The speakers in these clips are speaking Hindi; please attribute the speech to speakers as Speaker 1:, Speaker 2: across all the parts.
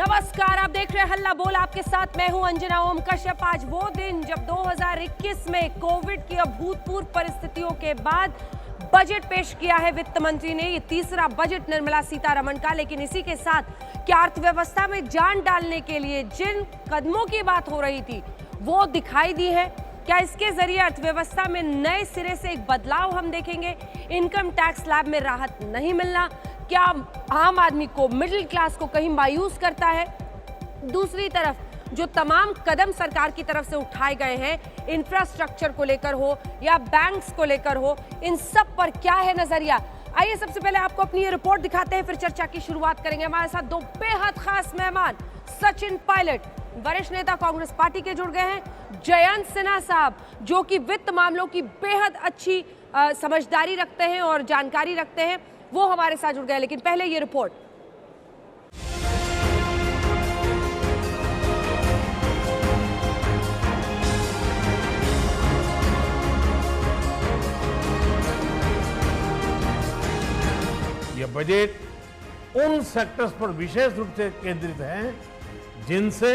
Speaker 1: नमस्कार, आप देख रहे हैं हल्ला बोल। आपके साथ मैं हूं अंजना ओम कश्यप। आज वो दिन जब 2021 में कोविड की अभूतपूर्व परिस्थितियों के बाद बजट पेश किया है वित्त मंत्री ने। ये तीसरा बजट निर्मला सीतारमण का। लेकिन इसी के साथ क्या अर्थव्यवस्था में जान डालने के लिए जिन कदमों की बात हो रही थी वो दिखाई दी है? क्या इसके जरिए अर्थव्यवस्था में नए सिरे से एक बदलाव हम देखेंगे? इनकम टैक्स स्लैब में राहत नहीं मिलना क्या आम आदमी को, मिडिल क्लास को कहीं मायूस करता है? दूसरी तरफ जो तमाम कदम सरकार की तरफ से उठाए गए हैं, इंफ्रास्ट्रक्चर को लेकर हो या बैंक्स को लेकर हो, इन सब पर क्या है नजरिया? आइए सबसे पहले आपको अपनी ये रिपोर्ट दिखाते हैं, फिर चर्चा की शुरुआत करेंगे। हमारे साथ दो बेहद खास मेहमान, सचिन पायलट, वरिष्ठ नेता कांग्रेस पार्टी के जुड़ गए हैं, जयंत सिन्हा साहब जो कि वित्त मामलों की बेहद अच्छी समझदारी रखते हैं और जानकारी रखते हैं, वो हमारे साथ जुड़ गए। लेकिन पहले ये रिपोर्ट।
Speaker 2: यह बजट उन सेक्टर्स पर विशेष रूप से केंद्रित है जिनसे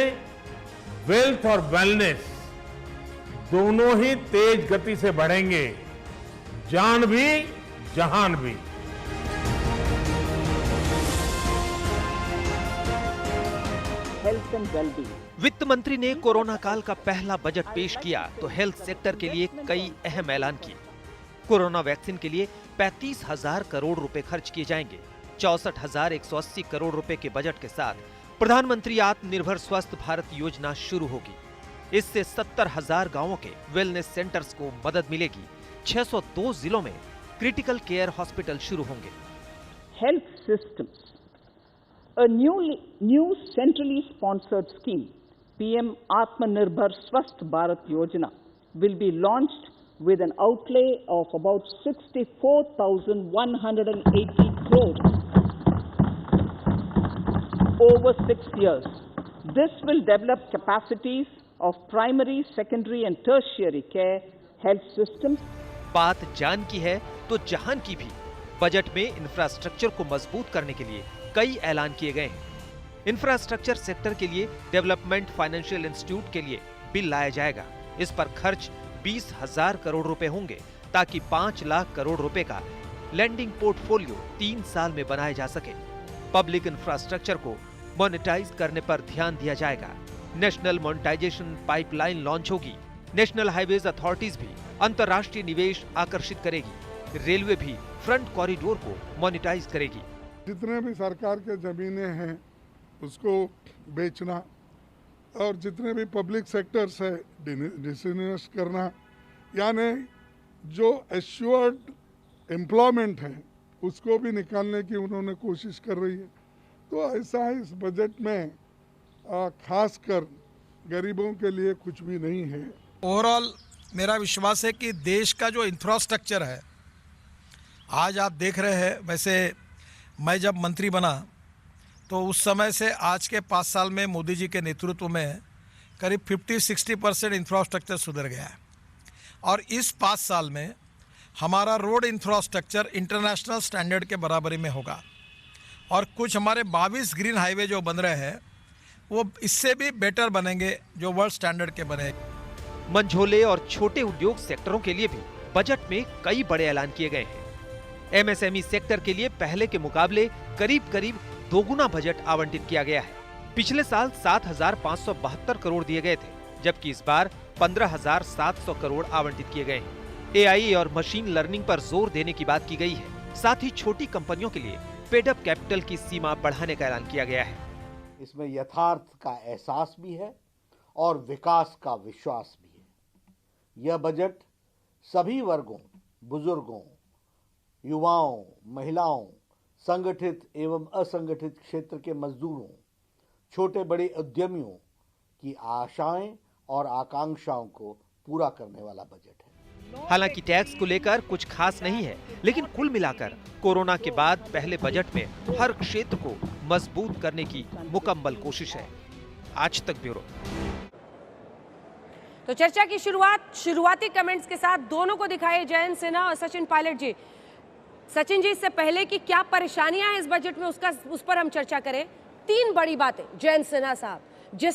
Speaker 2: वेल्थ और वेलनेस दोनों ही तेज गति से बढ़ेंगे, जान भी जहान भी।
Speaker 3: Health and wellbeing.
Speaker 4: वित्त मंत्री ने कोरोना काल का पहला बजट पेश किया तो हेल्थ सेक्टर के लिए कई अहम ऐलान किए। कोरोना वैक्सीन के लिए 35,000 करोड़ रुपए खर्च किए जाएंगे। 64,180 करोड़ रुपए के बजट के साथ प्रधानमंत्री आत्मनिर्भर स्वस्थ भारत योजना शुरू होगी। इससे 70,000 गांवों के वेलनेस सेंटर्स को मदद मिलेगी। 602 जिलों में क्रिटिकल केयर हॉस्पिटल शुरू होंगे।
Speaker 3: Health systems. A new centrally sponsored scheme, PM Atmanirbhar Swasth Bharat Yojana, will be launched with an outlay of about 64,180 crores over 6 years. This will develop capacities of primary, secondary and tertiary care health systems.
Speaker 4: बात जान की है तो जहान की भी। बजट में इंफ्रास्ट्रक्चर को मजबूत करने के लिए कई ऐलान किए गए हैं। इंफ्रास्ट्रक्चर सेक्टर के लिए डेवलपमेंट फाइनेंशियल इंस्टीट्यूट के लिए बिल लाया जाएगा। इस पर खर्च 20,000 करोड़ रुपए होंगे ताकि 5 लाख करोड़ रुपए का लैंडिंग पोर्टफोलियो 3 साल में बनाया जा सके। पब्लिक इंफ्रास्ट्रक्चर को मोनेटाइज करने पर ध्यान दिया जाएगा। नेशनल मोनेटाइजेशन पाइपलाइन लॉन्च होगी। नेशनल हाईवेज अथॉरिटीज भी अंतर्राष्ट्रीय निवेश आकर्षित करेगी। रेलवे भी फ्रंट कॉरिडोर को मोनेटाइज करेगी।
Speaker 5: जितने भी सरकार के जमीनें हैं उसको बेचना और जितने भी पब्लिक सेक्टर्स है डिसइन्वेस्ट करना, यानी जो एश्योर्ड एम्प्लॉयमेंट है उसको भी निकालने की उन्होंने कोशिश कर रही है। तो ऐसा है इस बजट में खासकर गरीबों के लिए कुछ भी नहीं है।
Speaker 6: ओवरऑल मेरा विश्वास है कि देश का जो इंफ्रास्ट्रक्चर है, आज आप देख रहे हैं, वैसे मैं जब मंत्री बना तो उस समय से आज के 5 साल में मोदी जी के नेतृत्व में करीब 50-60% इंफ्रास्ट्रक्चर सुधर गया है। और इस 5 साल में हमारा रोड इंफ्रास्ट्रक्चर इंटरनेशनल स्टैंडर्ड के बराबरी में होगा। और कुछ हमारे 22 ग्रीन हाईवे जो बन रहे हैं वो इससे भी बेटर बनेंगे, जो वर्ल्ड स्टैंडर्ड के बने।
Speaker 4: मंझोले और छोटे उद्योग सेक्टरों के लिए भी बजट में कई बड़े ऐलान किए गए हैं। एमएसएमई सेक्टर के लिए पहले के मुकाबले करीब दोगुना बजट आवंटित किया गया है। पिछले साल 7,572 करोड़ दिए गए थे, जबकि इस बार 15,700 करोड़ आवंटित किए गए हैं। एआई और मशीन लर्निंग पर जोर देने की बात की गई है। साथ ही छोटी कंपनियों के लिए पेडअप कैपिटल की सीमा बढ़ाने का ऐलान किया गया है।
Speaker 7: इसमें यथार्थ का एहसास भी है और विकास का विश्वास भी है। यह बजट सभी वर्गों, बुजुर्गों, युवाओं, महिलाओं, संगठित एवं असंगठित क्षेत्र के मजदूरों, छोटे बड़े उद्यमियों की आशाएं और आकांक्षाओं को पूरा करने वाला बजट है।
Speaker 4: हालांकि टैक्स को लेकर कुछ खास नहीं है, लेकिन कुल मिलाकर कोरोना के बाद पहले बजट में हर क्षेत्र को मजबूत करने की मुकम्मल कोशिश है। आज तक ब्यूरो।
Speaker 1: तो चर्चा की शुरुआती कमेंट्स के साथ दोनों को दिखाए, जयंत सिन्हा और सचिन पायलट जी। सचिन जी, इससे पहले कि क्या परेशानियां हैं इस बजट में उस पर हम चर्चा करें। तीन बड़ी बातें जयंत सिन्हा साहब जिस